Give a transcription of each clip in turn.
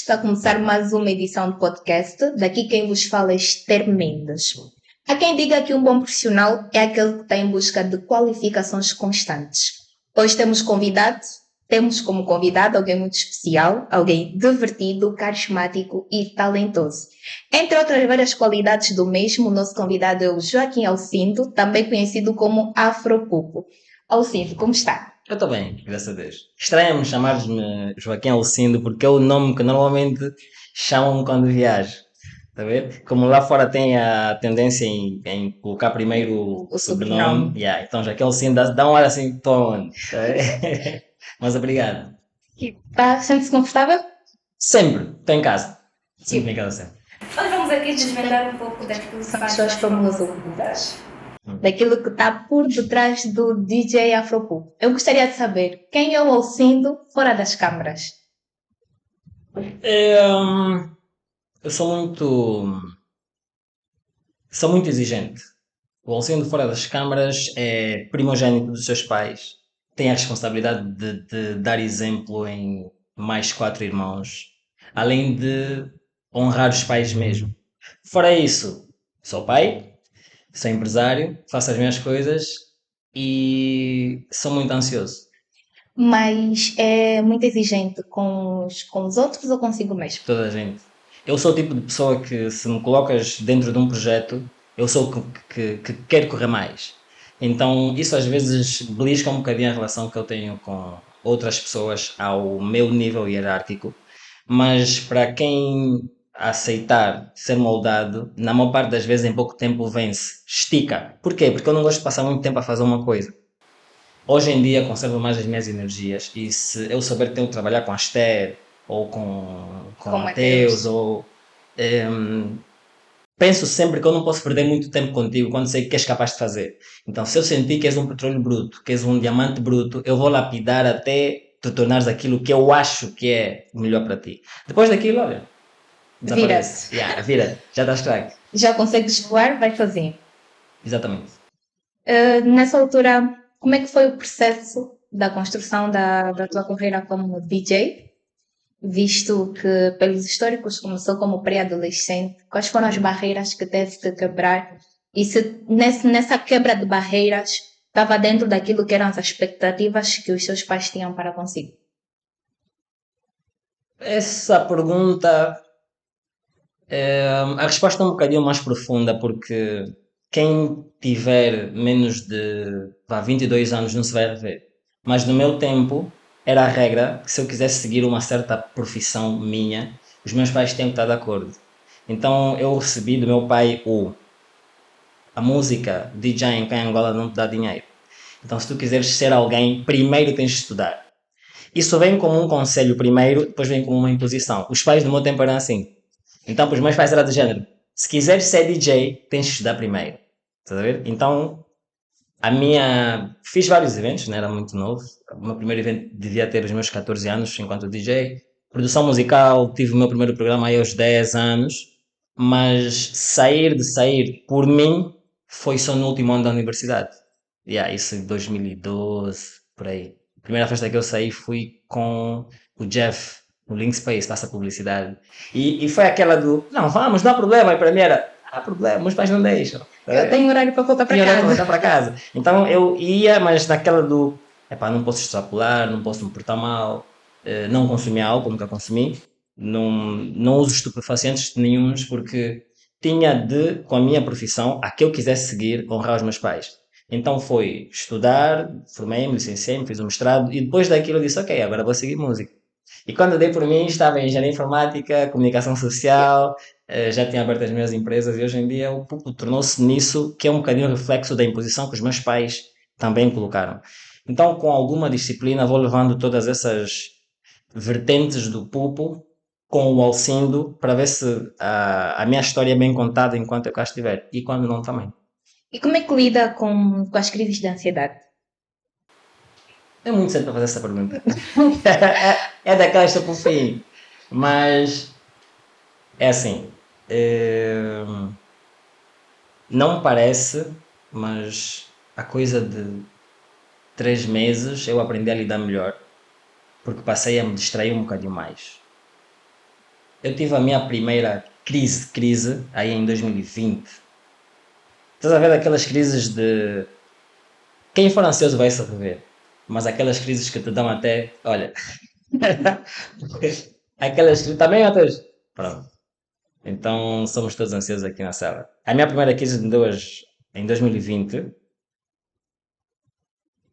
está a começar mais uma edição de podcast. Daqui quem vos fala é Esther Mendes. Há quem diga que um bom profissional é aquele que está em busca de qualificações constantes. Hoje temos como convidado alguém muito especial, alguém divertido, carismático e talentoso. Entre outras várias qualidades do mesmo, o nosso convidado é o Joaquim Alcindo, também conhecido como Afropupo. Alcindo, como está? Eu estou bem, graças a Deus. Estranha-me chamar-me Joaquim Alcindo porque é o nome que normalmente chamam-me quando viajo. Está a ver? Como lá fora tem a tendência em colocar primeiro O o sobrenome, sobrenome. então Joaquim Alcindo dá um ar assim, estou onde? Tá a ver? Mas obrigado. Sente-se confortável? Sempre, estou em casa. Sim. Sempre em casa, sempre. Hoje vamos aqui desvendar um pouco daquilo que São faz pessoas as famosas ocultas. daquilo que está por detrás do DJ Afropupo. Eu gostaria de saber quem é o Alcindo fora das câmaras. Eu sou muito exigente. O Alcindo fora das câmaras é primogênito dos seus pais. Tem a responsabilidade de dar exemplo em mais 4 irmãos. Além de honrar os pais mesmo. Fora isso, sou pai, sou empresário, faço as minhas coisas e sou muito ansioso. Mas é muito exigente com os outros ou consigo mesmo? Toda a gente. Eu sou o tipo de pessoa que, se me colocas dentro de um projeto, eu sou o que quer correr mais. Então, isso às vezes belisca um bocadinho a relação que eu tenho com outras pessoas ao meu nível hierárquico. Mas para quem aceitar ser moldado, na maior parte das vezes, em pouco tempo vence. Estica. Porquê? Porque eu não gosto de passar muito tempo a fazer uma coisa. Hoje em dia conservo mais as minhas energias e se eu souber que tenho que trabalhar com a Esther ou com o Com Mateus Mateus. ou penso sempre que eu não posso perder muito tempo contigo quando sei que és capaz de fazer. Então se eu sentir que és um petróleo bruto, que és um diamante bruto, eu vou lapidar até te tornares aquilo que eu acho que é melhor para ti. Depois daquilo, olha, desaparece. Vira-te. Vira, já estás craque. Já consegues voar? Vai sozinho. Exatamente. Nessa altura, como é que foi o processo da construção da tua carreira como DJ? Visto que, pelos históricos, começou como pré-adolescente, quais foram as barreiras que teve que quebrar? E se nessa quebra de barreiras estava dentro daquilo que eram as expectativas que os seus pais tinham para consigo? Essa pergunta, a resposta é um bocadinho mais profunda porque quem tiver menos de 22 anos não se vai rever. Mas no meu tempo era a regra que se eu quisesse seguir uma certa profissão minha, os meus pais tinham que estar de acordo. Então eu recebi do meu pai a música DJ em Angola não te dá dinheiro. Então se tu quiseres ser alguém, primeiro tens de estudar. Isso vem como um conselho primeiro, depois vem como uma imposição. Os pais do meu tempo eram assim. Então, para os meus pais era do género: se quiseres ser DJ, tens de estudar primeiro. Estás a ver? Então, fiz vários eventos, né? Era muito novo. O meu primeiro evento devia ter os meus 14 anos enquanto DJ. Produção musical, tive o meu primeiro programa aí aos 10 anos. Mas sair por mim foi só no último ano da universidade. Isso em 2012, por aí. A primeira festa que eu saí fui com o Jeff, no Link Space, passa publicidade. E foi aquela do, não, vamos, não há problema. E para mim era, há problema, meus pais não deixam. Eu tenho horário para voltar para Tinha horário para voltar casa. para casa. Então eu ia, mas naquela do, epá, não posso extrapolar, não posso me portar mal, não consumir álcool, nunca consumi. Não uso estupefacientes nenhuns porque tinha de, com a minha profissão, a que eu quisesse seguir, honrar os meus pais. Então foi estudar, formei-me, licenciei-me, fiz o mestrado e depois daquilo eu disse, ok, agora vou seguir música. E quando eu dei por mim estava em engenharia informática, comunicação social, já tinha aberto as minhas empresas e hoje em dia o Pupo tornou-se nisso que é um bocadinho reflexo da imposição que os meus pais também colocaram. Então com alguma disciplina vou levando todas essas vertentes do Pupo com o Alcindo para ver se a minha história é bem contada enquanto eu cá estiver e quando não também. E como é que lida com as crises de ansiedade? É muito cedo para fazer essa pergunta. É daquelas que estou por fim. Mas é assim. eh, Não parece, mas a coisa de 3 meses eu aprendi a lidar melhor. Porque passei a me distrair um bocadinho mais. eu tive a minha primeira crise, aí em 2020. Estás a ver aquelas crises de... Quem for ansioso vai se rever. Mas aquelas crises que te dão até... Olha, aquelas crises... Também outras... Pronto. Então somos todos ansiosos aqui na sala. A minha primeira crise me deu em 2020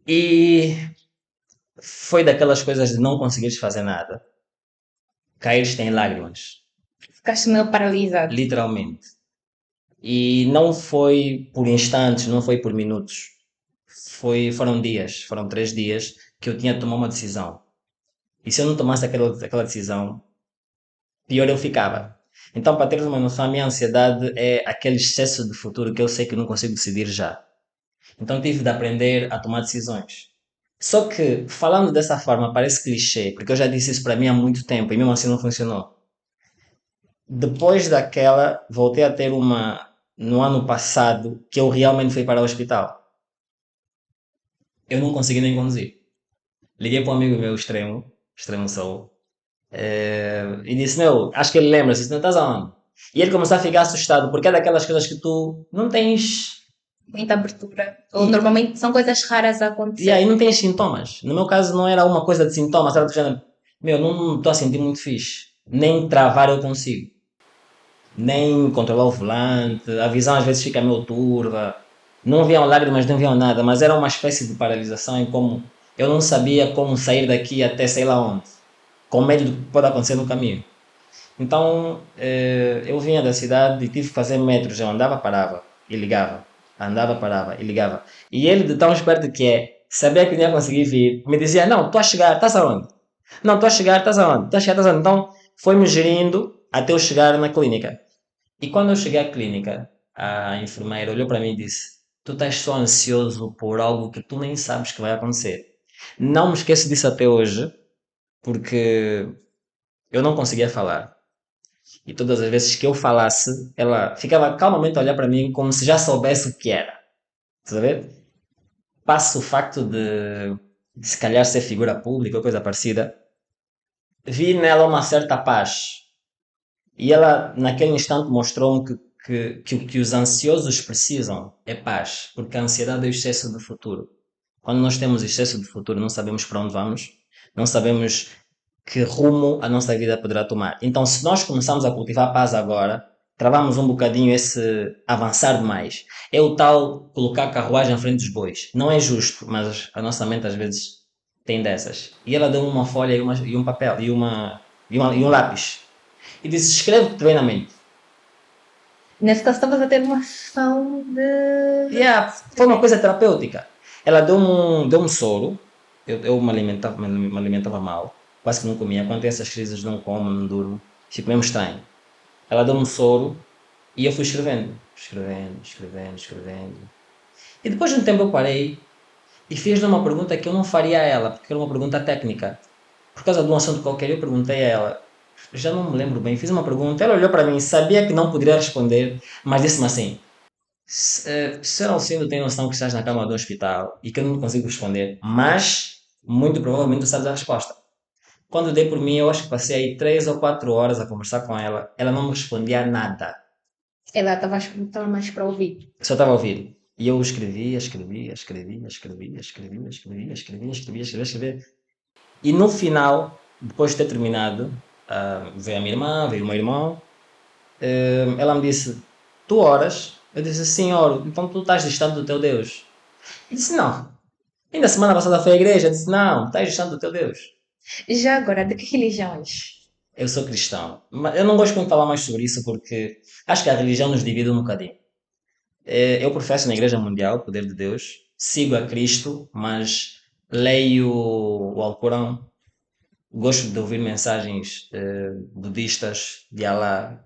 e foi daquelas coisas de não conseguires fazer nada. Caíres em lágrimas, Ficaste meio paralisado. literalmente. E não foi por instantes, não foi por minutos. Foram dias, foram 3 dias que eu tinha de tomar uma decisão. E se eu não tomasse aquela decisão, pior eu ficava. Então, para teres uma noção, a minha ansiedade é aquele excesso de futuro que eu sei que não consigo decidir já. Então tive de aprender a tomar decisões. Só que, falando dessa forma, parece clichê, porque eu já disse isso para mim há muito tempo e mesmo assim não funcionou. Depois daquela, voltei a ter uma no ano passado que eu realmente fui para o hospital. Eu não consegui nem conduzir. Liguei para um amigo meu extremo sou, e disse: Meu, acho que ele lembra-se, disse: Não estás aonde? E ele começou a ficar assustado, porque é daquelas coisas que tu não tens. Muita abertura. Ou normalmente são coisas raras a E aí acontecer. não tens sintomas. No meu caso não era uma coisa de sintomas, era do género, meu, não estou a sentir muito fixe. Nem travar eu consigo. Nem controlar o volante, a visão às vezes fica meio turva. Não viam lágrimas, não viam nada, mas era uma espécie de paralisação em como eu não sabia como sair daqui até sei lá onde. Com medo do que pode acontecer no caminho. Então eu vinha da cidade e tive que fazer metros. Eu andava, parava e ligava. Andava, parava e ligava. E ele, de tão esperto que é, sabia que não ia conseguir vir. Me dizia: Não, estou a chegar, estás aonde? Não, estou a chegar, estás aonde? Estou a chegar, estás aonde? Então foi-me gerindo até eu chegar na clínica. E quando eu cheguei à clínica, a enfermeira olhou para mim e disse: Tu estás só ansioso por algo que tu nem sabes que vai acontecer. Não me esqueço disso até hoje, porque eu não conseguia falar. E todas as vezes que eu falasse, ela ficava calmamente a olhar para mim como se já soubesse o que era. Estás a ver? Passo o facto de se calhar ser figura pública ou coisa parecida, vi nela uma certa paz. E ela, naquele instante, mostrou-me que o que os ansiosos precisam é paz, porque a ansiedade é o excesso de futuro. Quando nós temos excesso de futuro, não sabemos para onde vamos, não sabemos que rumo a nossa vida poderá tomar. Então, se nós começarmos a cultivar paz agora, travamos um bocadinho esse avançar demais. É o tal colocar a carruagem à frente dos bois. Não é justo, mas a nossa mente às vezes tem dessas. E ela deu uma folha e um papel e um lápis. E disse: Escreve o que te vem na mente. Nesse caso, estavas a ter uma sessão de. Yeah, foi uma coisa terapêutica. Ela deu-me um soro. Eu me alimentava mal. Quase que não comia. Quando tem essas crises, não como, não durmo. Fico mesmo estranho. Ela deu-me um soro e eu fui escrevendo. Escrevendo, escrevendo, escrevendo. E depois de um tempo eu parei e fiz-lhe uma pergunta que eu não faria a ela, porque era uma pergunta técnica. Por causa de um assunto qualquer, eu perguntei a ela. Já não me lembro bem. Fiz uma pergunta. Ela olhou para mim, sabia que não poderia responder, mas disse-me assim: Sr. Alcindo tem noção que estás na cama do hospital e que eu não consigo responder, mas muito provavelmente tu sabes a resposta. Quando dei por mim, eu acho que passei aí 3 ou 4 horas a conversar com ela. Ela não me respondia nada. Ela estava mais para ouvir. Só estava a ouvir. E eu escrevia, escrevia, escrevia, escrevia, escrevia, escrevia, escrevia, escrevia, escrevia, escrevia. E no final, depois de ter terminado, veio a minha irmã, veio o meu irmão. Ela me disse: Tu oras? Eu disse: Sim, oro. Então tu estás distante do teu Deus? Eu disse: Não. Ainda semana passada foi à igreja. Eu disse: Não, estás distante do teu Deus. Já agora, de que religiões? Eu sou cristão. Mas eu não gosto muito de falar mais sobre isso porque acho que a religião nos divide um bocadinho. Eu professo na Igreja Mundial, o Poder de Deus. Sigo a Cristo, mas leio o Alcorão. Gosto de ouvir mensagens budistas de Allah.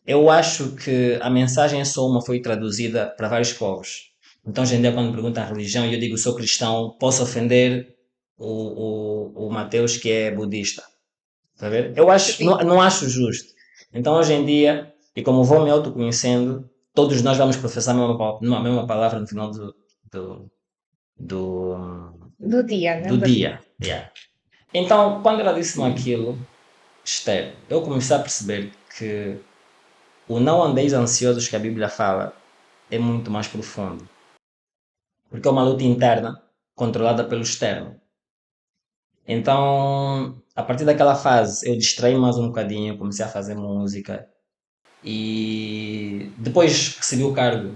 Eu acho que a mensagem é só uma, foi traduzida para vários povos. Então, hoje em dia, quando me perguntam a religião, eu digo: sou cristão, posso ofender o Mateus, que é budista. Está a ver? Eu acho, Sim. não acho justo. Então, hoje em dia, e como vou me autoconhecendo, todos nós vamos professar a mesma palavra no final do, do, Do dia, né? do dia. Yeah. Então, quando ela disse-me aquilo, Esther, eu comecei a perceber que o não andeis ansiosos que a Bíblia fala é muito mais profundo. Porque é uma luta interna controlada pelo externo. Então, a partir daquela fase, eu distraí mais um bocadinho, comecei a fazer música e depois recebi o cargo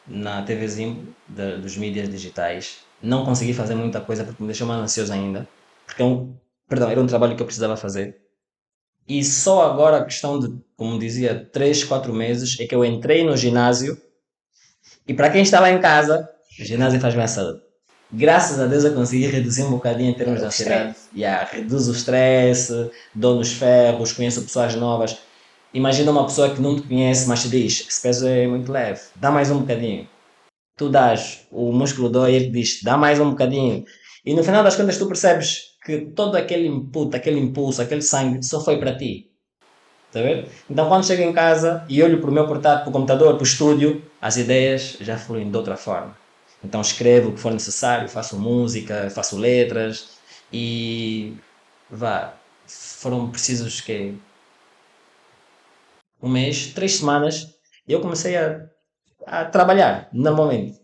na TV Zimbo dos mídias digitais. Não consegui fazer muita coisa porque me deixou mais ansioso ainda. Porque perdão, era um trabalho que eu precisava fazer. E só agora, a questão de, como dizia, 3, 4 meses, é que eu entrei no ginásio. E para quem está lá em casa, o ginásio faz bem a saúde. Graças a Deus eu consegui reduzir um bocadinho em termos de O ansiedade. stress. Reduz o stress, dou nos ferros, conheço pessoas novas. Imagina uma pessoa que não te conhece, mas te diz: esse peso é muito leve, dá mais um bocadinho. Tu dás, o músculo dói, ele diz: dá mais um bocadinho. E no final das contas tu percebes que todo aquele input, aquele impulso, aquele sangue só foi para ti. Está a ver? Então quando chego em casa e olho para o meu portátil, para o computador, para o estúdio, as ideias já fluem de outra forma. Então escrevo o que for necessário, faço música, faço letras e foram precisos que um mês, 3 semanas, e eu comecei a trabalhar normalmente.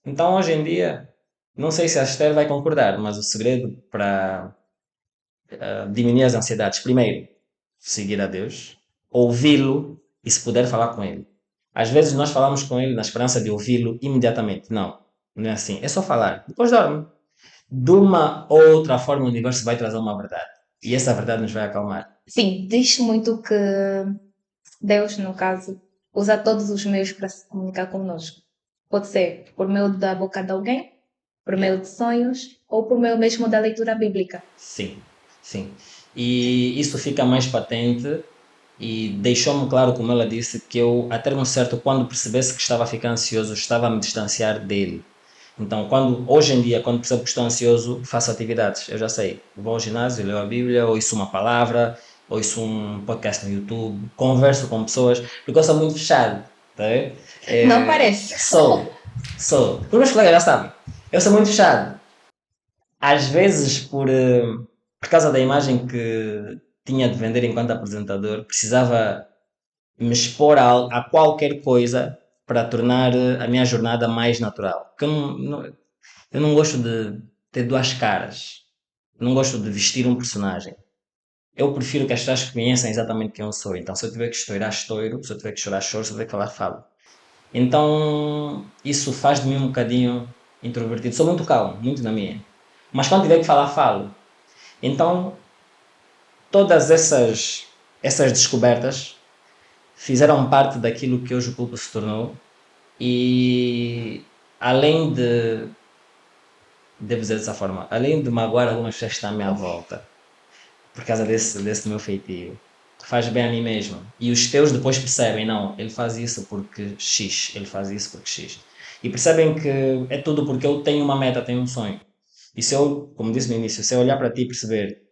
Então hoje em dia, não sei se a Esther vai concordar, mas o segredo para diminuir as ansiedades, primeiro, seguir a Deus, ouvi-lo e se puder falar com ele. Às vezes nós falamos com ele na esperança de ouvi-lo imediatamente. Não, não é assim. É só falar. Depois dorme. De uma outra forma o universo vai trazer uma verdade. E essa verdade nos vai acalmar. Sim, diz muito que Deus, no caso, usa todos os meios para se comunicar conosco. Pode ser por meio da boca de alguém, por meio de sonhos ou por meio mesmo da leitura bíblica. Sim, sim. E isso fica mais patente e deixou-me claro, como ela disse, que eu, até um certo, quando percebesse que estava a ficar ansioso, estava a me distanciar dele. Então, hoje em dia, quando percebo que estou ansioso, faço atividades. Eu já sei, vou ao ginásio, leio a Bíblia, ouço uma palavra, ouço um podcast no YouTube, converso com pessoas, porque eu sou muito fechado, tá a ver? Não parece. Sou. Os meus colegas já sabem. Eu sou muito fechado. Às vezes, por causa da imagem que tinha de vender enquanto apresentador, precisava me expor a qualquer coisa para tornar a minha jornada mais natural. Porque eu não gosto de ter duas caras. Não gosto de vestir um personagem. Eu prefiro que as pessoas conheçam exatamente quem eu sou. Então, se eu tiver que estourar, estouro. Se eu tiver que chorar, choro. Se eu tiver que falar, falo. Então, isso faz de mim um bocadinho introvertido. Sou muito calmo, muito na minha. Mas quando tiver que falar, falo. Então, todas essas descobertas fizeram parte daquilo que hoje o Pulpo se tornou. E além de, devo dizer dessa forma, além de magoar algumas pessoas que estão à minha volta, por causa desse meu feitio, faz bem a mim mesmo. E os teus depois percebem, não, ele faz isso porque X, ele faz isso porque X. E percebem que é tudo porque eu tenho uma meta, tenho um sonho. E se eu, como disse no início, se eu olhar para ti e perceber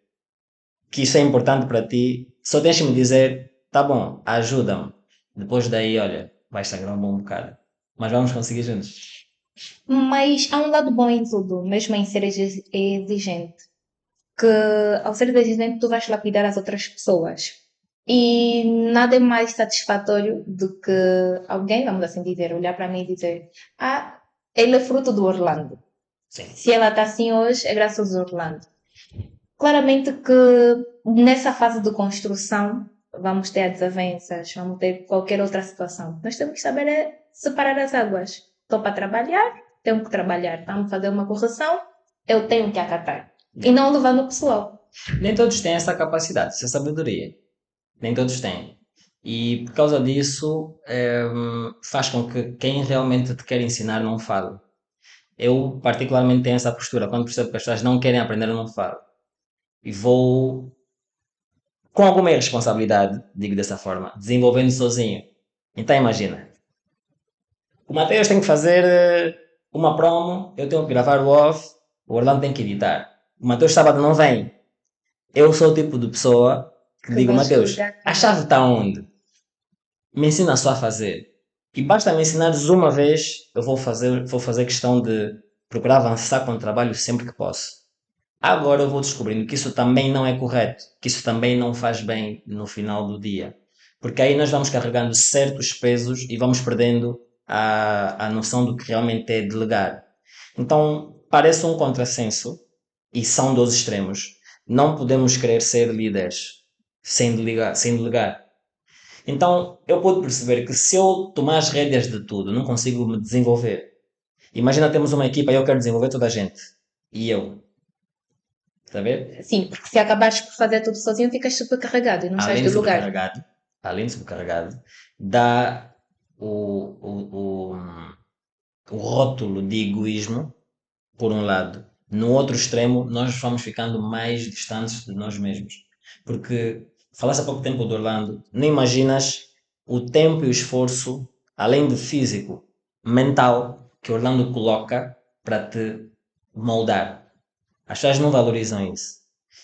que isso é importante para ti, só tens que me dizer, tá bom, ajuda-me. Depois daí, olha, vai sangrar um bom bocado. Mas vamos conseguir juntos. Mas há um lado bom em tudo, mesmo em ser exigente. Que ao ser exigente tu vais lapidar as outras pessoas. E nada é mais satisfatório do que alguém, vamos assim dizer, olhar para mim e dizer: Ah, ele é fruto do Orlando. Sim. Se ela está assim hoje, é graças ao Orlando. Claramente que nessa fase de construção vamos ter desavenças, vamos ter qualquer outra situação. Nós temos que saber separar as águas. Estou para trabalhar, tenho que trabalhar. Vamos fazer uma correção, eu tenho que acatar. E não levar no pessoal. Nem todos têm essa capacidade, essa sabedoria. Nem todos têm. E por causa disso, faz com que quem realmente te quer ensinar não fale. Eu, particularmente, tenho essa postura. Quando percebo que as pessoas não querem aprender, eu não falo. E vou, com alguma irresponsabilidade, digo dessa forma, desenvolvendo sozinho. Então, imagina. O Mateus tem que fazer uma promo, eu tenho que gravar o off, o Orlando tem que editar. O Mateus sábado não vem. Eu sou o tipo de pessoa que digo, vais Mateus, cuidar. a chave está onde? Me ensina só a fazer. E basta me ensinares uma vez, eu vou fazer questão de procurar avançar com o trabalho sempre que posso. Agora eu vou descobrindo que isso também não é correto, que isso também não faz bem no final do dia. Porque aí nós vamos carregando certos pesos e vamos perdendo a noção do que realmente é delegar. Então, parece um contrassenso e são dois extremos. Não podemos querer ser líderes sem delegar. Então, eu pude perceber que se eu tomar as rédeas de tudo, não consigo me desenvolver. Imagina temos uma equipa e eu quero desenvolver toda a gente. E eu. Está a ver? Sim, porque se acabares por fazer tudo sozinho, ficas supercarregado e não sais Além do de lugar. sobrecarregado, além de sobrecarregado, dá o rótulo de egoísmo, por um lado. No outro extremo, nós vamos ficando mais distantes de nós mesmos. Porque falaste há pouco tempo do Orlando, não imaginas o tempo e o esforço, além de físico, mental, que Orlando coloca para te moldar. As pessoas não valorizam isso.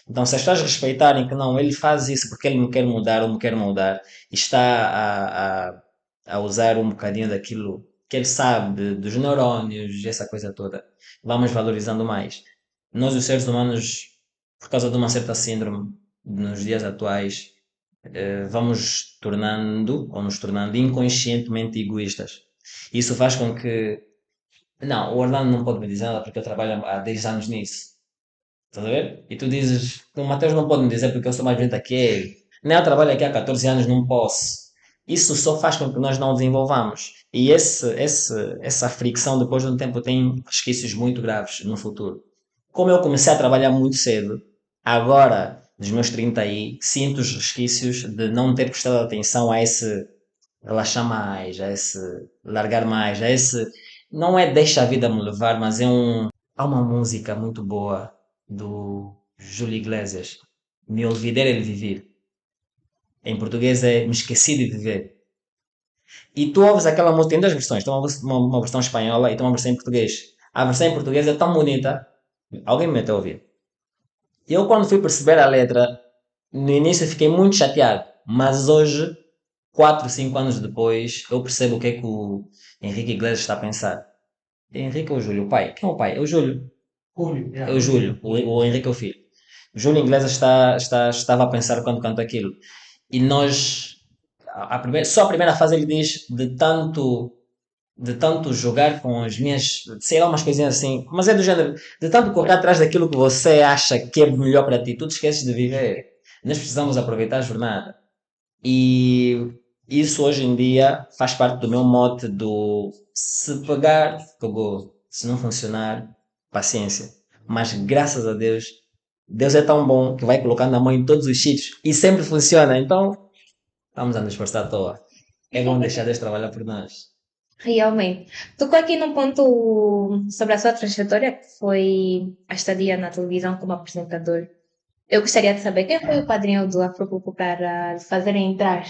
Então, se as pessoas respeitarem que não, ele faz isso porque ele me quer mudar ou me quer moldar e está a usar um bocadinho daquilo que ele sabe, dos neurônios, essa coisa toda, vamos valorizando mais. Nós, os seres humanos, por causa de uma certa síndrome, nos dias atuais, vamos tornando, ou nos tornando inconscientemente egoístas. Isso faz com que, não, o Orlando não pode me dizer nada porque eu trabalho há 10 anos nisso. Estás a ver? E tu dizes, o Mateus não pode me dizer porque eu sou mais velho que ele. Nem eu trabalho aqui há 14 anos, não posso. Isso só faz com que nós não desenvolvamos. E essa fricção, depois de um tempo, tem resquícios muito graves no futuro. Como eu comecei a trabalhar muito cedo, agora, dos meus 30 aí, sinto os resquícios de não ter prestado atenção a esse relaxar mais, a esse largar mais, a esse. Não é deixa a vida me levar, mas é um. Há uma música muito boa do Júlio Iglesias, Me Olvidei de Viver. Em português é Me Esqueci de Viver. E tu ouves aquela música, tem duas versões, tem uma versão espanhola e tem uma versão em português. A versão em português é tão bonita, alguém me meteu a ouvir. Eu, quando fui perceber a letra, no início fiquei muito chateado, mas hoje, 4, 5 anos depois, eu percebo o que é que o Henrique Iglesias está a pensar. É Henrique ou Júlio? O pai? Quem é o pai? É o Júlio. É o Júlio. O Henrique é o filho. O Júlio Iglesias estava a pensar quando canta aquilo. E nós, só a primeira fase ele diz de tanto jogar com as minhas, sei lá, umas coisinhas assim, mas é do género, de tanto correr atrás daquilo que você acha que é melhor para ti, tu te esqueces de viver. Nós precisamos aproveitar a jornada. E isso hoje em dia faz parte do meu mote do se pegar, pegou. Se não funcionar, paciência. Mas graças a Deus, Deus é tão bom que vai colocando a mão em todos os sítios e sempre funciona. Então, estamos a nos esforçar à toa. É bom deixar Deus trabalhar por nós. Realmente. Tocou aqui num ponto sobre a sua trajetória, que foi a estadia na televisão como apresentador. Eu gostaria de saber quem foi o padrinho do Afrocuco para lhe fazer entrar.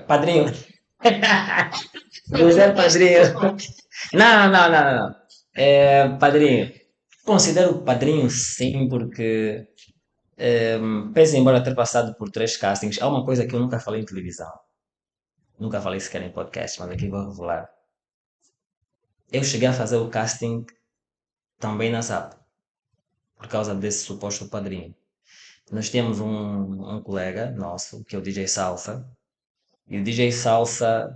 Padrinho. Deus é padrinho. Não, não, não, não. É, padrinho. Considero padrinho sim, porque pese embora ter passado por 3 castings, há uma coisa que eu nunca falei em televisão. Nunca falei sequer em podcast, mas aqui vou revelar. Eu cheguei a fazer o casting também na SAP, por causa desse suposto padrinho. Nós temos um colega nosso, que é o DJ Salsa, e o DJ Salsa,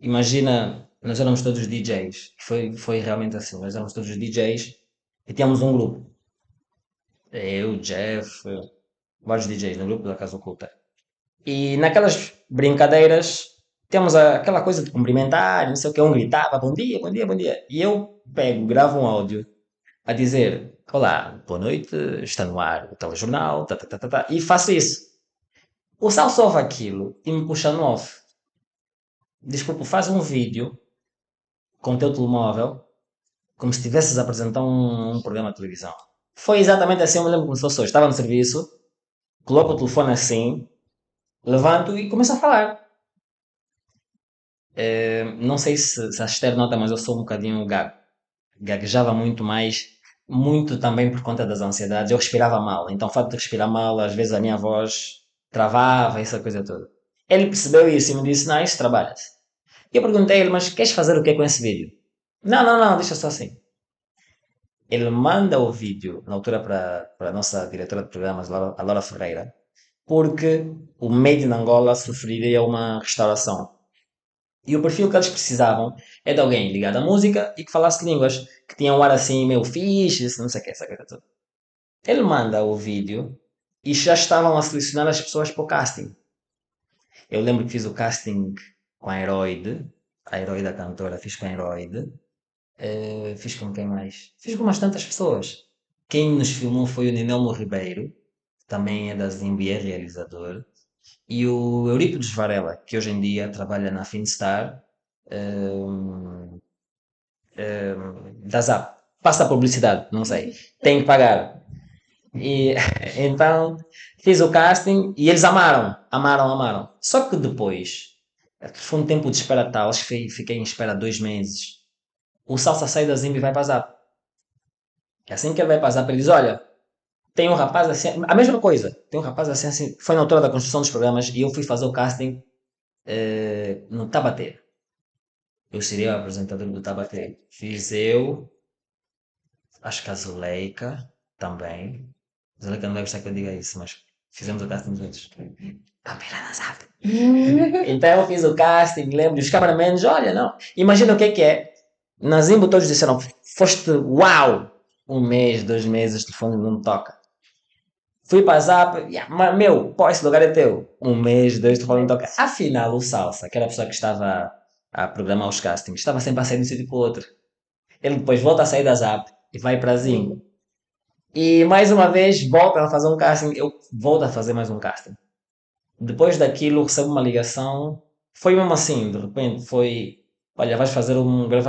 imagina, nós éramos todos DJs, foi realmente assim, nós éramos todos DJs e tínhamos um grupo. Eu, Jeff, vários DJs no grupo da Casa Oculta. E naquelas brincadeiras temos aquela coisa de cumprimentar, não sei o que, um gritava, bom dia, bom dia, bom dia. E eu pego, gravo um áudio a dizer, olá, boa noite, está no ar o telejornal, tá, tá, tá, tá, tá, e faço isso. O Sal ouve aquilo e me puxa no off. Desculpa, faz um vídeo com o teu telemóvel como se estivesses a apresentar um programa de televisão. Foi exatamente assim, eu me lembro como se fosse hoje. Estava no serviço, coloco o telefone assim, levanto e começo a falar. Não sei se a Esther nota, mas eu sou um bocadinho gago. Gaguejava muito mais, muito também por conta das ansiedades. Eu respirava mal, então o fato de respirar mal, às vezes a minha voz travava, essa coisa toda. Ele percebeu isso e me disse, não, isso trabalha-se. E eu perguntei a ele, mas queres fazer o que com esse vídeo? Não, não, não, deixa só assim. Ele manda o vídeo, na altura para a nossa diretora de programas, a Laura Ferreira, porque o Made in Angola sofreria uma restauração. E o perfil que eles precisavam é de alguém ligado à música e que falasse línguas, que tinha um ar assim meio fixe, não sei o que, essa coisa toda. Ele manda o vídeo e já estavam a selecionar as pessoas para o casting. Eu lembro que fiz o casting com a Heroide, a cantora, fiz com a Heroide. Fiz com quem mais? Fiz com umas tantas pessoas. Quem nos filmou foi o Ninelmo Ribeiro, que também é da Zimbo e é realizador. E o Eurípides Varela, que hoje em dia trabalha na Finstar, da Zap. Passa a publicidade, não sei. Tem que pagar. E então fiz o casting e eles amaram, amaram, amaram. Só que depois, foi um tempo de espera tal, acho que fiquei em espera 2 meses. O Salsa sai da Zimbo e vai para a Zap. É assim que ele vai para a Zap, ele diz: Olha, tem um rapaz assim, a mesma coisa. Tem um rapaz assim, assim. Foi na altura da construção dos programas e eu fui fazer o casting no Tabaté. Eu seria o apresentador do Tabaté. Fiz eu, acho que a Zuleika também. A Zuleika não vai gostar que eu diga isso, mas fizemos o casting juntos. Pamela da Zap. Então eu fiz o casting, lembro, os cameramans, olha, não. Imagina o que é. Na Zimbo todos disseram, foste uau! 1 mês, 2 meses, o telefone não toca. Fui para a Zap, yeah, meu, pô, esse lugar é teu. 1 mês, 2, o telefone não toca. Afinal, o Salsa, que era a pessoa que estava a programar os castings, estava sempre a sair de um sítio para o outro. Ele depois volta a sair da Zap e vai para a Zimbo. E mais uma vez volta a fazer um casting, eu volto a fazer mais um casting. Depois daquilo recebo uma ligação, foi mesmo assim, de repente foi, olha, vais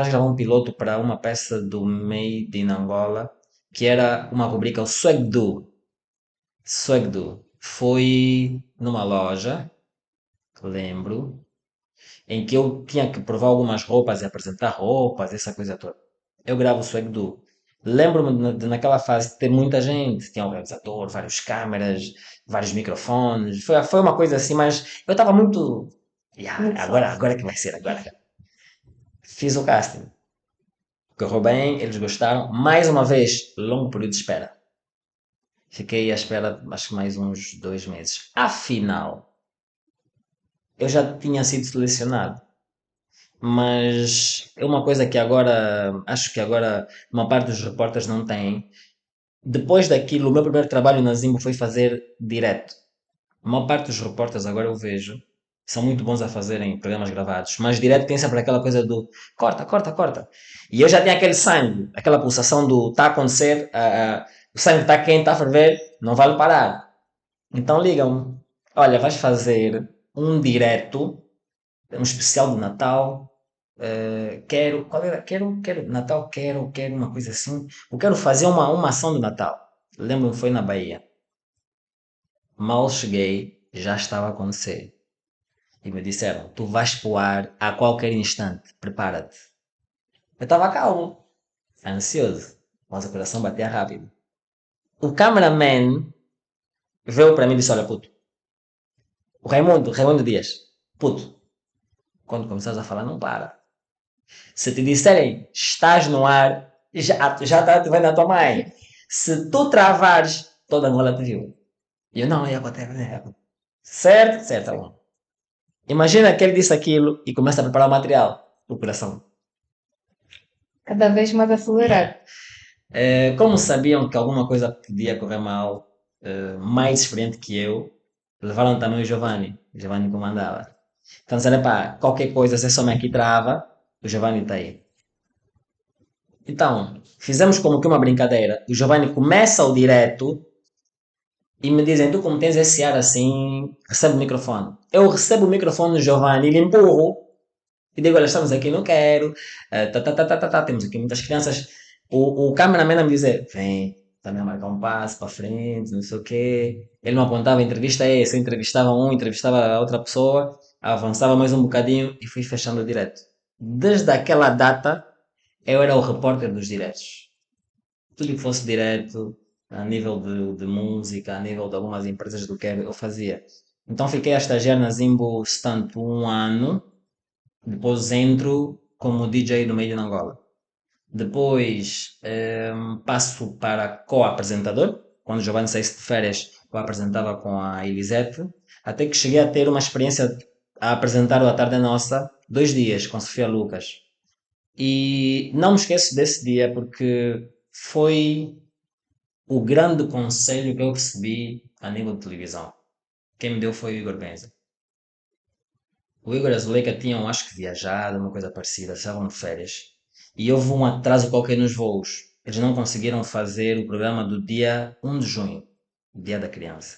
gravar um piloto para uma peça do Made in Angola, que era uma rubrica, o Swagdo. Swagdo. Foi numa loja, que lembro, em que eu tinha que provar algumas roupas e apresentar roupas, essa coisa toda. Eu gravo o Swagdo. Lembro-me de naquela fase ter muita gente, tinha um realizador, várias câmeras, vários microfones, foi uma coisa assim, mas eu estava muito. "Yeah, Muito agora é que vai ser, agora. Fiz o casting. Correu bem, eles gostaram. Mais uma vez, longo período de espera. Fiquei à espera, acho que mais uns 2 meses. Afinal, eu já tinha sido selecionado. Mas é uma coisa que agora, acho que agora uma parte dos repórteres não tem. Depois daquilo, o meu primeiro trabalho na Zimbo foi fazer direto. A maior parte dos repórteres agora eu vejo são muito bons a fazerem programas gravados, mas direto tem sempre aquela coisa do corta, corta, corta. E eu já tinha aquele sangue, aquela pulsação do está a acontecer, o sangue está quente, está a ferver, não vale parar. Então ligam-me, olha, vais fazer um direto, um especial de Natal. Qual era? Quero, Natal, quero uma coisa assim. Eu quero fazer uma ação de Natal. Lembro-me, foi na Bahia. Mal cheguei, já estava a acontecer. E me disseram, tu vais para o ar a qualquer instante, prepara-te. Eu estava calmo, ansioso, mas o coração batia rápido. O cameraman veio para mim e disse, olha puto, o Raimundo Dias, puto, quando começares a falar não para. Se te disserem, estás no ar, já está te vendo a tua mãe. Se tu travares, toda a Angola te viu. E eu, não, ia acontecer, né? Certo? Certo, tá bom. Imagina que ele disse aquilo e começa a preparar o material. O coração. Cada vez mais acelerado. Como sabiam que alguma coisa podia correr mal, mais experiente que eu, levaram também o Giovanni. O Giovanni comandava. Então disseram, pá, qualquer coisa, se some aqui trava, o Giovanni está aí. Então, fizemos como que uma brincadeira. O Giovanni começa o direto e me dizem, tu como tens esse ar assim, recebe o microfone. Eu recebo o microfone do Giovanni e lhe empurro. E digo, olha, estamos aqui, não quero. Temos aqui muitas crianças. O cameraman me dizer, vem, também a marcar um passo para frente, não sei o quê. Ele me apontava, entrevista essa, entrevistava um, entrevistava a outra pessoa, avançava mais um bocadinho e fui fechando o direto. Desde aquela data, eu era o repórter dos diretos. Tudo que fosse direto, a nível de música, a nível de algumas empresas do que eu fazia. Então fiquei a estagiar na Zimbo Stand por 1 ano. Depois entro como DJ do Made in Angola. Depois passo para co-apresentador. Quando o Giovanni saísse de férias, eu apresentava com a Elisete, até que cheguei a ter uma experiência a apresentar o A Tarde é Nossa 2 dias com Sofia Lucas. E não me esqueço desse dia porque foi o grande conselho que eu recebi a nível de televisão. Quem me deu foi o Igor Benza. O Igor e a Zuleika tinham, acho que, viajado, uma coisa parecida, estavam de férias. E houve um atraso qualquer nos voos. Eles não conseguiram fazer o programa do dia 1 de junho, Dia da Criança.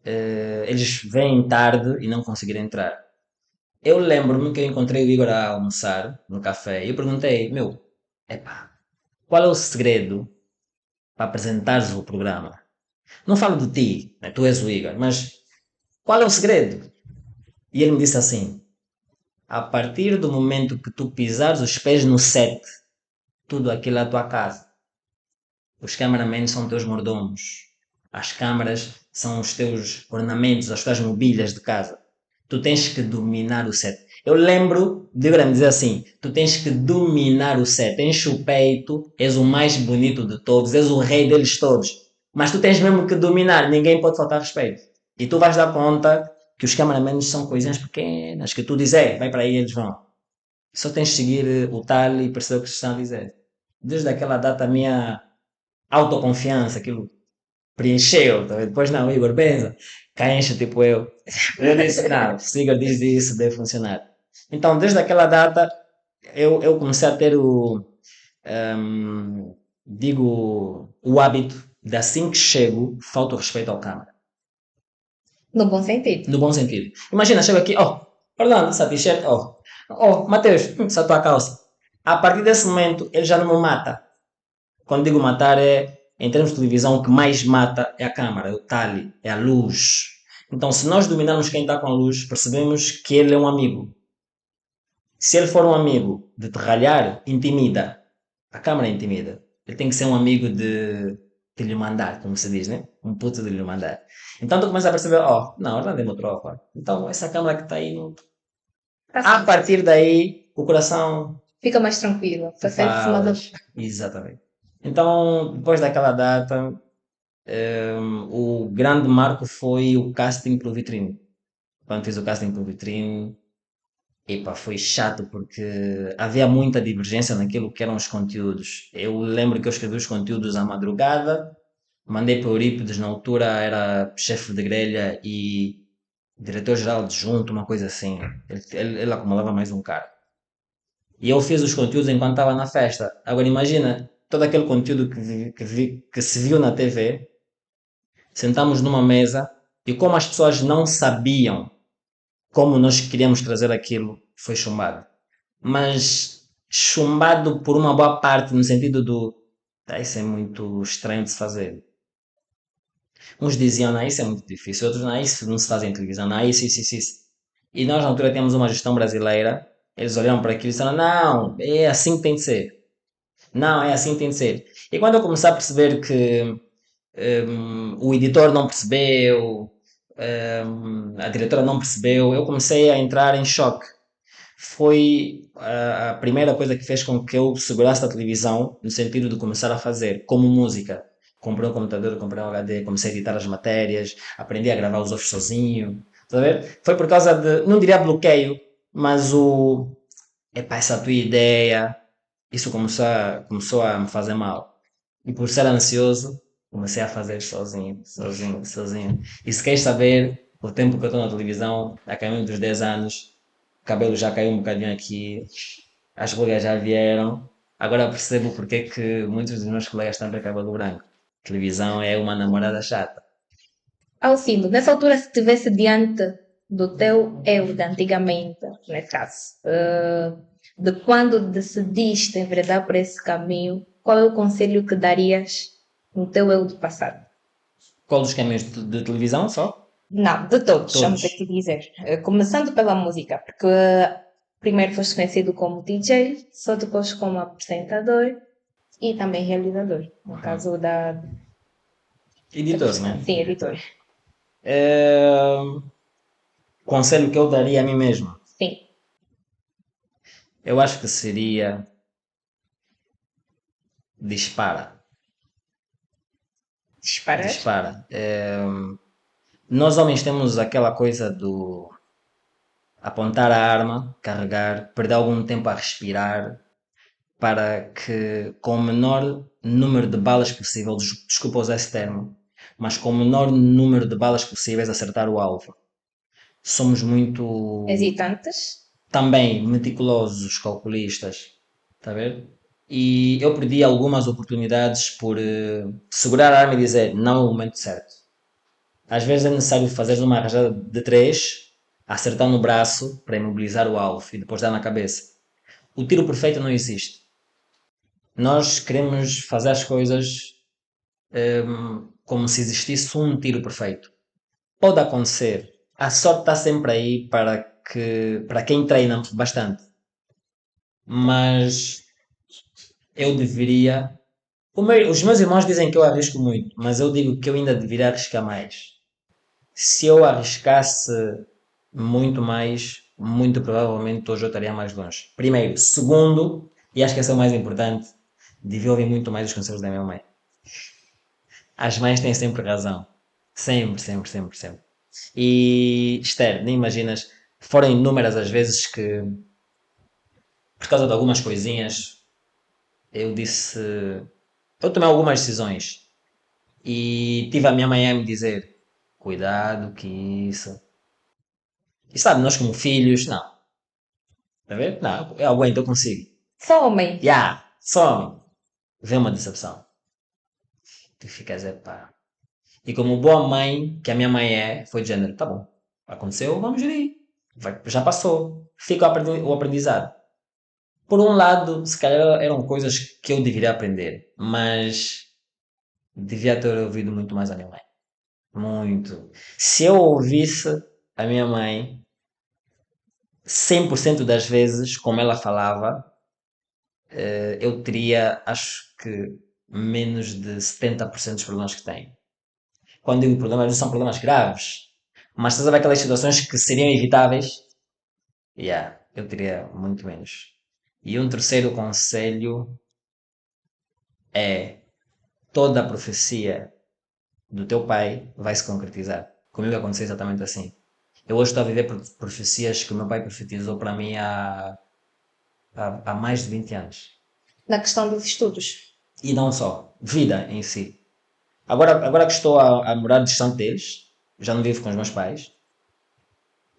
Eles vêm tarde e não conseguiram entrar. Eu lembro-me que eu encontrei o Igor a almoçar no café e eu perguntei, meu, epá, qual é o segredo para apresentares o programa? Não falo de ti, né? Tu és o Igor, mas qual é o segredo? E ele me disse assim, a partir do momento que tu pisares os pés no set, tudo aquilo é a tua casa. Os cameramen são teus mordomos. As câmaras são os teus ornamentos, as tuas mobílias de casa. Tu tens que dominar o set. Eu lembro de me dizer assim: tu tens que dominar o set. Enche o peito, és o mais bonito de todos, és o rei deles todos. Mas tu tens mesmo que dominar, ninguém pode faltar respeito. E tu vais dar conta que os cameramenos são coisinhas pequenas, que tu dizes, vai para aí, eles vão. Só tens de seguir o tal e perceber o que estão a dizer. Desde aquela data a minha autoconfiança, aquilo preencheu, tá vendo? Depois não, Igor, benza, cá enche tipo eu. Eu disse, não, se Igor diz isso, deve funcionar. Então, desde aquela data, eu comecei a ter digo, o hábito de assim que chego, falta o respeito ao câmara. No bom sentido. No bom sentido. Imagina, chego aqui, Orlando, essa t-shirt, Mateus, essa tua calça. A partir desse momento, ele já não me mata. Quando digo matar é, em termos de televisão, o que mais mata é a câmara, é o talhe, é a luz. Então, se nós dominarmos quem está com a luz, percebemos que ele é um amigo. Se ele for um amigo de te ralhar, intimida. A câmara intimida. Ele tem que ser um amigo de lhe mandar, como se diz, né? Um puto de lhe mandar. Então tu começas a perceber, não, Orlando é meu tropa. Então essa câmara que está aí, não... A partir daí, o coração Fica mais tranquilo. Você sente-se mais... Exatamente. Então, depois daquela data, o grande marco foi o casting pelo Vitrine. Quando fiz o casting pelo Vitrine, epa, foi chato porque havia muita divergência naquilo que eram os conteúdos. Eu lembro que eu escrevi os conteúdos à madrugada, mandei para o Eurípides, na altura era chefe de grelha e diretor-geral adjunto, uma coisa assim. Ele acumulava mais um cara. E eu fiz os conteúdos enquanto estava na festa. Agora imagina, todo aquele conteúdo que se viu na TV, sentamos numa mesa e como as pessoas não sabiam como nós queríamos trazer aquilo, foi chumbado. Mas chumbado por uma boa parte, no sentido do isso é muito estranho de se fazer. Uns diziam, não, isso é muito difícil, outros, não, isso não se faz em televisão, não, isso. E nós na altura temos uma gestão brasileira, eles olharam para aquilo e disseram, não, é assim que tem de ser. Não, é assim que tem de ser. E quando eu comecei a perceber que o editor não percebeu, a diretora não percebeu, eu comecei a entrar em choque. Foi a primeira coisa que fez com que eu segurasse a televisão, no sentido de começar a fazer, como música. Comprei um computador, comprei um HD, comecei a editar as matérias, aprendi a gravar os offs sozinho. Tá a ver? Foi por causa de, não diria bloqueio, mas epá, essa tua ideia, isso começou a me fazer mal. E por ser ansioso, comecei a fazer sozinho. E se queres saber, o tempo que eu estou na televisão, a caminho dos 10 anos, o cabelo já caiu um bocadinho aqui, as rugas já vieram. Agora percebo porque é que muitos dos meus colegas estão com cabelo branco. Televisão é uma namorada chata. Alcindo, nessa altura, se estivesse diante do teu eu de antigamente, nesse caso, de quando decidiste enveredar por esse caminho, qual é o conselho que darias no teu eu do passado? Qual dos caminhos de televisão só? Não, de todos, Todos. vamos aqui dizer. Começando pela música, porque primeiro foste conhecido como DJ, só depois como apresentador e também realizador. No caso da... Editor, né? Sim, editor. Conselho que eu daria a mim mesmo. Sim. Eu acho que seria dispara. Disparar. Dispara. Nós homens temos aquela coisa do apontar a arma, carregar, perder algum tempo a respirar, para que com o menor número de balas possível, desculpa usar esse termo, mas com o menor número de balas possíveis acertar o alvo. Somos muito Hesitantes. também meticulosos, calculistas, está a ver? E eu perdi algumas oportunidades por segurar a arma e dizer não é o momento certo. Às vezes é necessário fazer uma rajada de 3, acertar no braço para imobilizar o alvo e depois dar na cabeça. O tiro perfeito não existe. Nós queremos fazer as coisas como se existisse um tiro perfeito. Pode acontecer. A sorte está sempre aí para quem treina bastante. Mas eu deveria. Os meus irmãos dizem que eu arrisco muito, mas eu digo que eu ainda deveria arriscar mais. Se eu arriscasse muito mais, muito provavelmente hoje eu estaria mais longe. Primeiro. Segundo, e acho que esse é o mais importante, devia ouvir muito mais os conselhos da minha mãe. As mães têm sempre razão. Sempre, sempre, sempre, sempre. E, Esther, nem imaginas, foram inúmeras as vezes que, por causa de algumas coisinhas, eu disse. Eu tomei algumas decisões e tive a minha mãe a me dizer: cuidado que isso. E sabe, nós como filhos, não. Está a ver? Não, eu aguento, eu consigo. Só homem. Some. Vem uma decepção. Tu ficas, pá. E como boa mãe, que a minha mãe é, foi de género: tá bom, aconteceu, vamos gerir. Já passou. Fica o aprendizado. Por um lado, se calhar eram coisas que eu deveria aprender, mas devia ter ouvido muito mais a minha mãe. Muito. Se eu ouvisse a minha mãe 100% das vezes como ela falava, eu teria, acho que, menos de 70% dos problemas que tenho. Quando digo problemas, não são problemas graves, mas estás a ver aquelas situações que seriam evitáveis? Eu teria muito menos. E um terceiro conselho é: toda a profecia do teu pai vai se concretizar. Comigo aconteceu exatamente assim. Eu hoje estou a viver profecias que o meu pai profetizou para mim há mais de 20 anos. Na questão dos estudos. E não só, vida em si. Agora que estou a morar distante deles, já não vivo com os meus pais,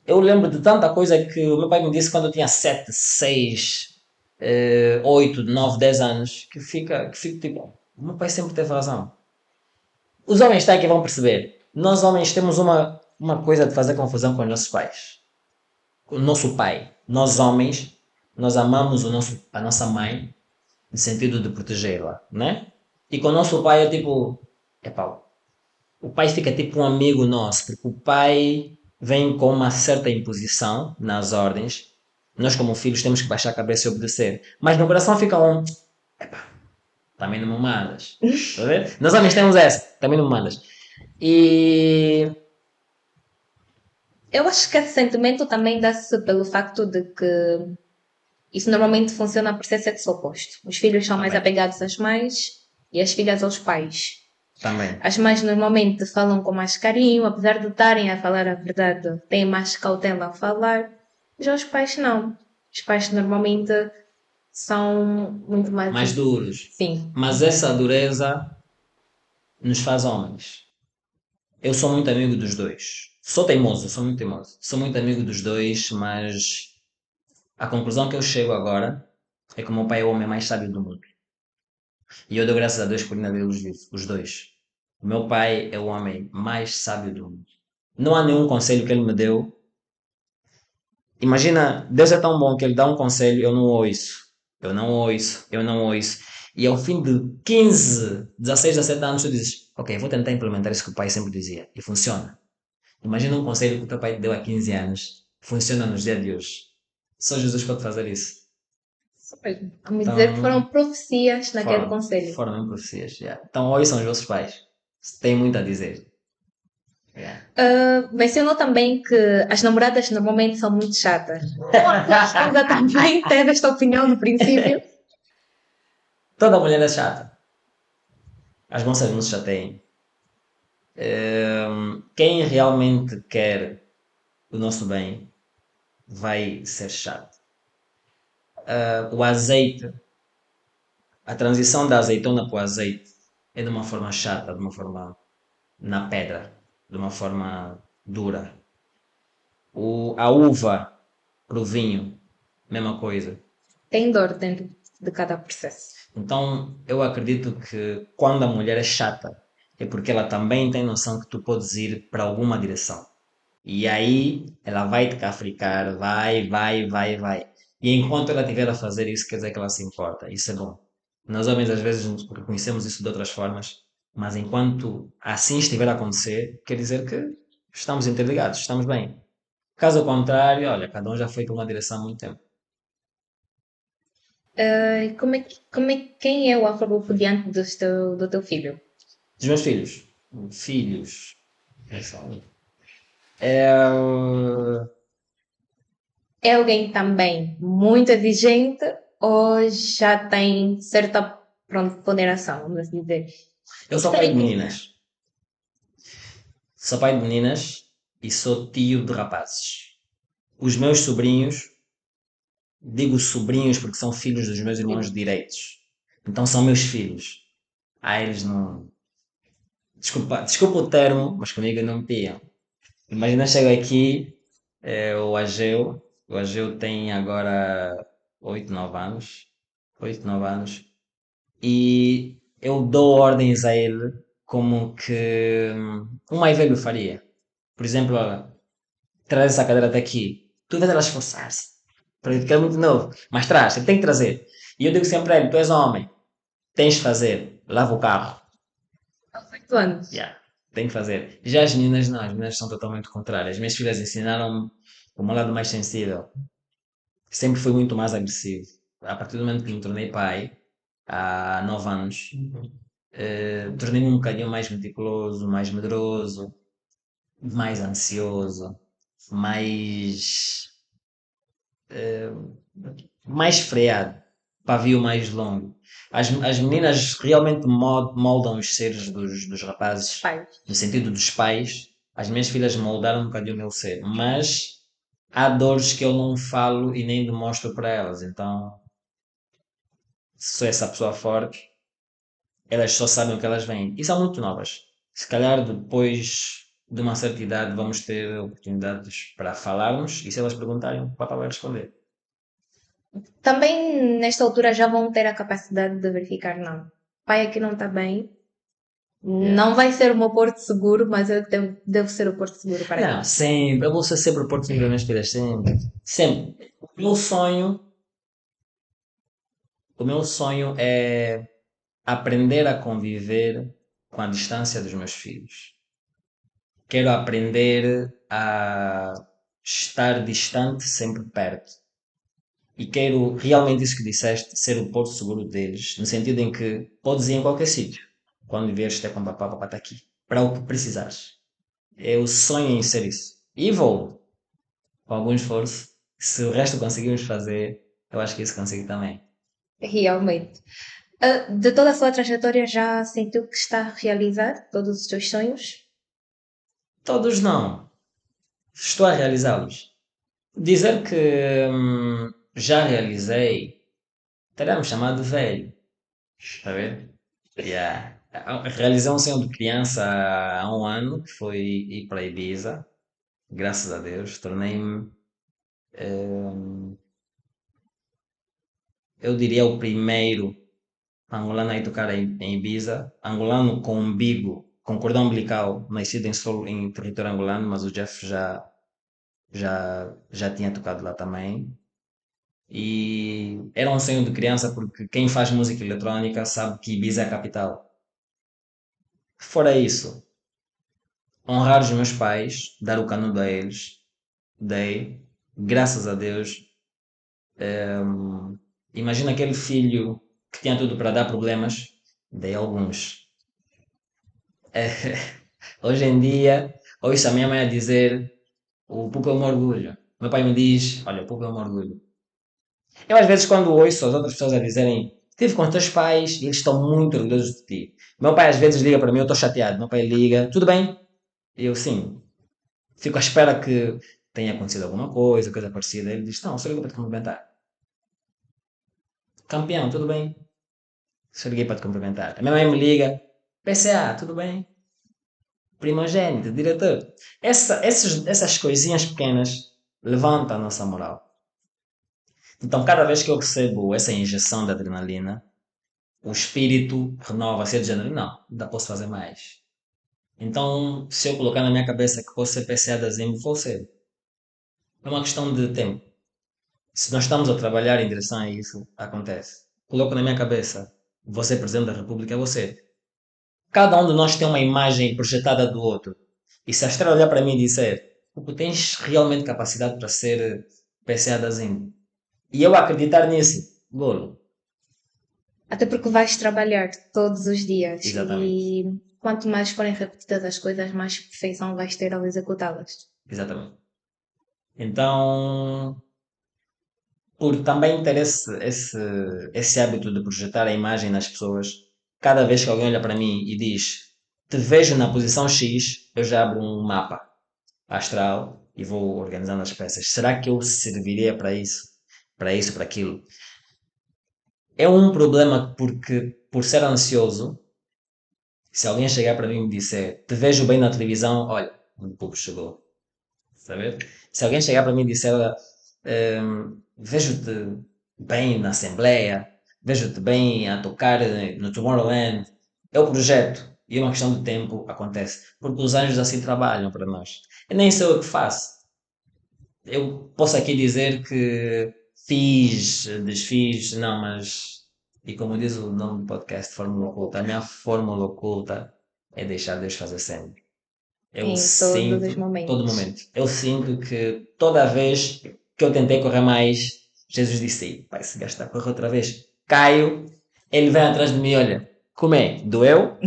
eu lembro de tanta coisa que o meu pai me disse quando eu tinha 7, 6, 8, 9, 10 anos, que fico tipo, o meu pai sempre teve razão. Os homens aqui vão perceber. Nós homens temos uma coisa de fazer confusão com os nossos pais. O nosso pai. Nós homens, nós amamos a nossa mãe no sentido de protegê-la, né? E com o nosso pai é tipo, epá, o pai fica tipo um amigo nosso, porque o pai vem com uma certa imposição nas ordens. Nós como filhos temos que baixar a cabeça e obedecer. Mas no coração fica um, epá, também não me mandas. Tá a ver? Nós homens temos essa, também não me mandas. E Eu acho que esse sentimento também dá-se pelo facto de que isso normalmente funciona por ser sexo oposto. Os filhos são mais Também. apegados às mães e as filhas aos pais. também. As mães normalmente falam com mais carinho, apesar de estarem a falar a verdade, têm mais cautela a falar. Já os pais não. Os pais normalmente são muito mais... Mais duros. Sim. Mas essa dureza nos faz homens. Eu sou muito amigo dos dois. Sou teimoso, sou muito teimoso. Sou muito amigo dos dois, mas a conclusão que eu chego agora é que o meu pai é o homem mais sábio do mundo. E eu dou graças a Deus por ainda vê-los vivos, os dois. O meu pai é o homem mais sábio do mundo. Não há nenhum conselho que ele me deu. Imagina, Deus é tão bom que ele dá um conselho, eu não ouço. Eu não ouço, eu não ouço. E ao fim de 15, 16, 17 anos tu dizes, ok, vou tentar implementar isso que o pai sempre dizia. E funciona. Imagina um conselho que o teu pai te deu há 15 anos. Funciona nos dias de hoje. Só Jesus pode fazer isso. Vamos dizer que foram profecias naquele Foram, conselho. foram mesmo profecias. Então ouçam os vossos pais. Têm muito a dizer. Mencionou também que as namoradas normalmente são muito chatas. A esposa também teve esta opinião no princípio. Toda mulher é chata. As moças não se chateiem. Quem realmente quer o nosso bem vai ser chato. O azeite, a transição da azeitona para o azeite é de uma forma chata, de uma forma na pedra, de uma forma dura. A uva para o vinho, mesma coisa. Tem dor dentro de cada processo. Então eu acredito que quando a mulher é chata, é porque ela também tem noção que tu podes ir para alguma direção. E aí ela vai te cafricar, vai. E enquanto ela estiver a fazer isso, quer dizer que ela se importa. Isso é bom. Nós homens às vezes reconhecemos isso de outras formas, mas enquanto assim estiver a acontecer, quer dizer que estamos interligados, estamos bem. Caso contrário, olha, cada um já foi para uma direção há muito tempo. Quem é o afro diante do teu filho? Dos meus filhos. Filhos. É, É alguém também muito exigente ou já tem certa ponderação, vamos dizer? eu sou pai de meninas. Sou pai de meninas e sou tio de rapazes. Os meus sobrinhos, digo sobrinhos porque são filhos dos meus irmãos direitos. Então são meus filhos. Ah, eles não. Desculpa o termo, mas comigo não me piam. Imagina, chego aqui, o Ageu tem agora 8 9 anos. 8 9 anos. E eu dou ordens a ele como que um mais velho faria. Por exemplo, olha, traz essa cadeira até aqui. Tu vês ela esforçar-se. Para ele, que é muito novo. Mas traz, ele tem que trazer. E eu digo sempre a ele: tu és homem, tens de fazer. Lava o carro. Aos 8 anos. Yeah, tem que fazer. Já as meninas não, as meninas são totalmente contrárias. As minhas filhas ensinaram-me o meu lado mais sensível. Sempre fui muito mais agressivo. A partir do momento que me tornei pai, há 9 anos, tornei-me um bocadinho mais meticuloso, mais medroso, mais ansioso, mais mais freado, pavio mais longo. As meninas realmente moldam os seres dos rapazes, Pais. no sentido dos pais. As minhas filhas moldaram um bocadinho o meu ser, mas há dores que eu não falo e nem demonstro para elas. Então, se sou essa pessoa forte, elas só sabem o que elas veem. E são muito novas. Se calhar depois de uma certa idade vamos ter oportunidades para falarmos e se elas perguntarem, o papai vai responder. Também nesta altura já vão ter a capacidade de verificar, não. Pai aqui não está bem. Yeah. Não vai ser o meu porto seguro, mas eu devo ser o porto seguro para Não, ele. sempre. Eu vou ser sempre o Porto Seguro das minhas filhas, sempre. Sempre. O meu sonho é aprender a conviver com a distância dos meus filhos. Quero aprender a estar distante, sempre perto. E quero realmente isso que disseste, ser o porto seguro deles, no sentido em que podes ir em qualquer sítio. Quando vieres ter com papá está aqui. Para o que precisares. Eu sonho em ser isso. E vou. Com algum esforço. Se o resto conseguimos fazer, eu acho que isso consigo também. Realmente. De toda a sua trajetória, já sentiu que está a realizar todos os seus sonhos? Todos não. Estou a realizá-los. Dizer que já realizei, terá-me chamado de velho. Está a ver? Yeah. Realizei um sonho de criança há um ano, que foi ir para Ibiza. Graças a Deus. Tornei-me, eu diria, o primeiro angolano a ir tocar em Ibiza. Angolano com umbigo, com cordão umbilical, nascido em território angolano, mas o Jeff já tinha tocado lá também. E era um sonho de criança porque quem faz música eletrónica sabe que Ibiza é a capital. Fora isso, honrar os meus pais, dar o canudo a eles, dei, graças a Deus. Imagina aquele filho que tinha tudo para dar problemas, dei alguns. Hoje em dia, ouço a minha mãe a dizer: o pouco é o meu orgulho. Meu pai me diz: olha, o pouco é o meu orgulho. Eu às vezes quando ouço as outras pessoas a dizerem Estive com os teus pais e eles estão muito orgulhosos de ti. Meu pai às vezes liga para mim, eu estou chateado. Meu pai liga, tudo bem? E eu sim. Fico à espera que tenha acontecido alguma coisa parecida. Ele diz, não, só liga para te cumprimentar. Campeão, tudo bem? Só liguei para te cumprimentar. A minha mãe me liga, PCA, tudo bem? Primogênito, diretor. Essas coisinhas pequenas levantam a nossa moral. Então, cada vez que eu recebo essa injeção de adrenalina, o espírito renova-se de género. Não, ainda posso fazer mais. Então, se eu colocar na minha cabeça que posso ser PCA da Zimbo, vou ser. É uma questão de tempo. Se nós estamos a trabalhar em direção a isso, acontece. Coloco na minha cabeça, vou ser Presidente da República, é você. Cada um de nós tem uma imagem projetada do outro. E se a estrela olhar para mim e disser, tu tens realmente capacidade para ser PCA da Zimbo? E eu acreditar nisso, golo. Até porque vais trabalhar todos os dias. Exatamente. E quanto mais forem repetidas as coisas, mais perfeição vais ter ao executá-las. Exatamente. Então, por também ter esse hábito de projetar a imagem nas pessoas, cada vez que alguém olha para mim e diz te vejo na posição X, eu já abro um mapa astral e vou organizando as peças. Será que eu serviria para isso? Para isso, para aquilo? É um problema porque, por ser ansioso, se alguém chegar para mim e me disser te vejo bem na televisão, olha, o público chegou. Sabe? Se alguém chegar para mim e disser vejo-te bem na Assembleia, vejo-te bem a tocar no Tomorrowland, é o projeto e é uma questão de tempo, acontece. Porque os anjos assim trabalham para nós. Eu nem sei o que faço. Eu posso aqui dizer que fiz, desfiz, não, mas. E como diz o nome do podcast, Fórmula Oculta, a minha fórmula oculta é deixar Deus fazer sempre. Eu Em todos os sinto, todo momentos. momento, eu sinto que toda vez que eu tentei correr mais, Jesus disse aí, pai, se gastar correr outra vez, caio, ele vem atrás de mim, olha, como é? Doeu?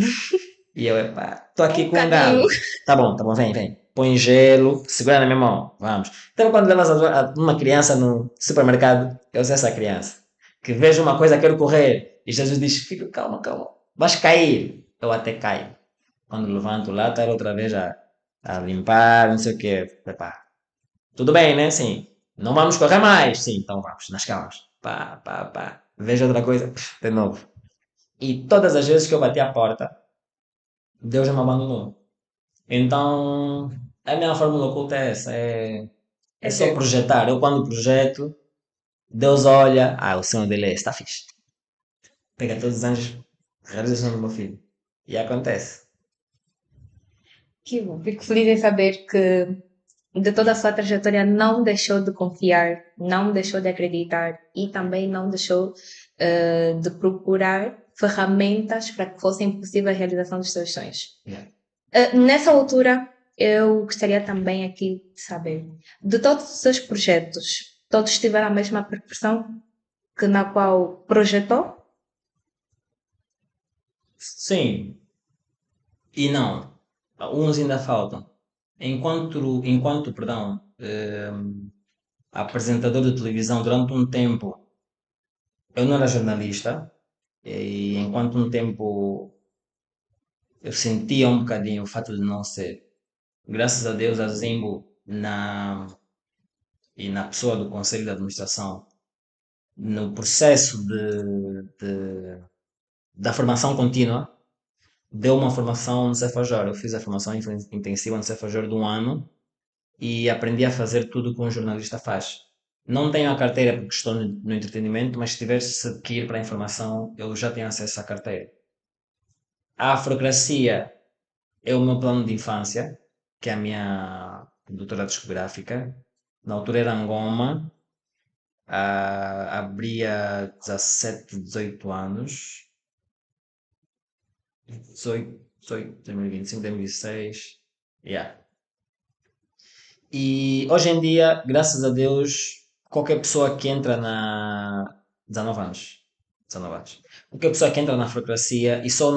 E eu, pá, estou aqui Um com um galo. bocadinho. Tá bom, vem. Põe gelo, segura na minha mão, vamos. Então quando levas uma criança no supermercado, eu sou essa criança, que vejo uma coisa, quero correr, e Jesus diz, filho, calma, vais cair. Eu até caio. Quando levanto lá, está outra vez a limpar, não sei o quê. Epá, tudo bem, né? Sim. Não vamos correr mais. Sim, então vamos, nas calmas. Pá. Veja outra coisa, de novo. E todas as vezes que eu bati a porta, Deus já me abandonou. Então, a minha fórmula oculta é essa. É É só Deus. projetar. Eu quando projeto, Deus olha, o sonho dele é esse, está fixe. Pega todos os anjos, realiza o sonho do meu filho. E acontece. Que bom. Fico feliz em saber que de toda a sua trajetória não deixou de confiar, não deixou de acreditar e também não deixou de procurar ferramentas para que fossem possível a realização dos seus sonhos. Yeah. Nessa altura, eu gostaria também aqui de saber, de todos os seus projetos, todos tiveram a mesma proporção que na qual projetou? Sim, e não. Uns ainda faltam. Perdão, apresentador de televisão durante um tempo, eu não era jornalista, e enquanto um tempo eu sentia um bocadinho o fato de não ser. Graças a Deus, a Zimbo e na pessoa do Conselho de Administração, no processo da formação contínua, deu uma formação no Cefajor. Eu fiz a formação intensiva no Cefajor de um ano e aprendi a fazer tudo que um jornalista faz. Não tenho a carteira porque estou no entretenimento, mas se tivesse que ir para a informação, eu já tenho acesso à carteira. A afrocracia é o meu plano de infância, que é a minha produtora discográfica. Na altura era Angoma, abria 17, 18 anos. 18, 2025, 2026. Yeah. E hoje em dia, graças a Deus, qualquer pessoa que entra na. 19 anos. 19 anos. Qualquer pessoa que entra na afrocracia e só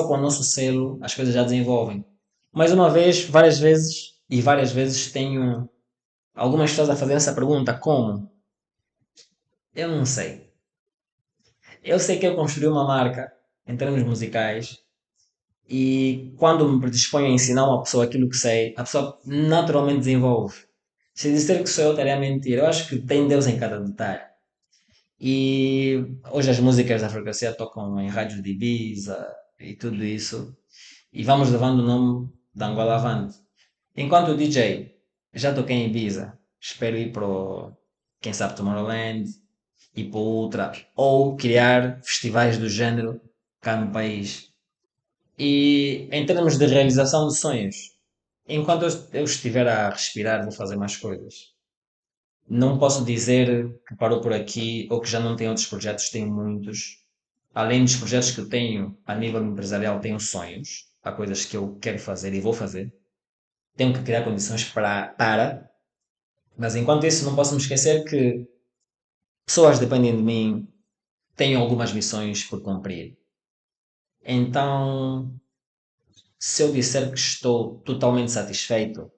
com o nosso selo as coisas já desenvolvem. Mais uma vez, várias vezes tenho algumas pessoas a fazer essa pergunta: como? Eu não sei. Eu sei que eu construí uma marca em termos musicais e quando me predisponho a ensinar uma pessoa aquilo que sei, a pessoa naturalmente desenvolve. Se dizer que sou eu, estaria a mentir. Eu acho que tem Deus em cada detalhe. E hoje as músicas da frequência tocam em rádios de Ibiza e tudo isso. E vamos levando o nome da Angola avante. Enquanto DJ, já toquei em Ibiza. Espero ir para o, quem sabe, Tomorrowland e para outra. Ou criar festivais do género cá no país. E em termos de realização de sonhos, enquanto eu estiver a respirar, vou fazer mais coisas. Não posso dizer que parou por aqui ou que já não tenho outros projetos, tenho muitos. Além dos projetos que eu tenho a nível empresarial, tenho sonhos. Há coisas que eu quero fazer e vou fazer. Tenho que criar condições para. Mas enquanto isso, não posso me esquecer que pessoas dependem de mim, tenho algumas missões por cumprir. Então, se eu disser que estou totalmente satisfeito,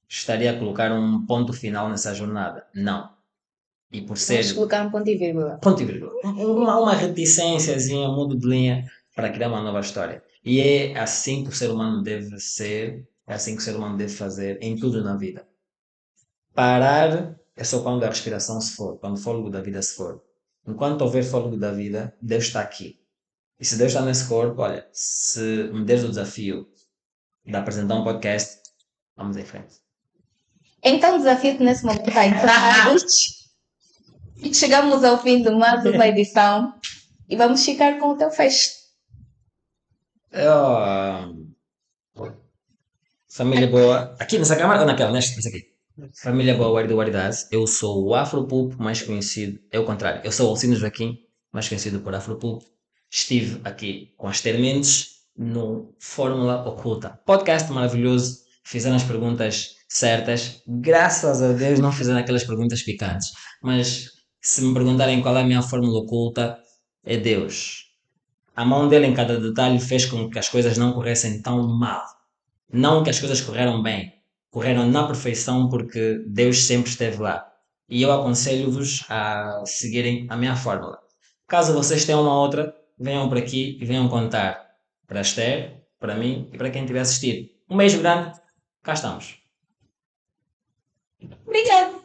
estaria a colocar um ponto final nessa jornada. Não. E por ser Vamos colocar um ponto e vírgula. ponto e vírgula. Uma reticênciazinha, um mudo de linha para criar uma nova história. E é assim que o ser humano deve ser, é assim que o ser humano deve fazer em tudo na vida. Parar é só quando a respiração se for, quando o fôlego da vida se for. Enquanto houver fôlego da vida, Deus está aqui. E se Deus está nesse corpo, olha, se me deres o desafio de apresentar um podcast, vamos em frente. Então, o desafio que nesse momento está entrado. E chegamos ao fim de mais uma edição. E vamos ficar com o teu fecho. Família boa. Aqui nessa câmara ou naquela? Nessa aqui. Família boa, Wari do Waridaz. Eu sou o Afropulp, mais conhecido. É o contrário. Eu sou o Alcino Joaquim, mais conhecido por Afropulp. Estive aqui com as Termentes no Fórmula Oculta. Podcast maravilhoso. Fizeram as perguntas certas. Graças a Deus não fizeram aquelas perguntas picantes. Mas se me perguntarem qual é a minha fórmula oculta, é Deus. A mão dele em cada detalhe fez com que as coisas não corressem tão mal. Não que as coisas correram bem, correram na perfeição porque Deus sempre esteve lá. E eu aconselho-vos a seguirem a minha fórmula. Caso vocês tenham uma outra, venham por aqui e venham contar para a Esther, para mim e para quem estiver a assistir. Um beijo grande, cá estamos. Obrigada.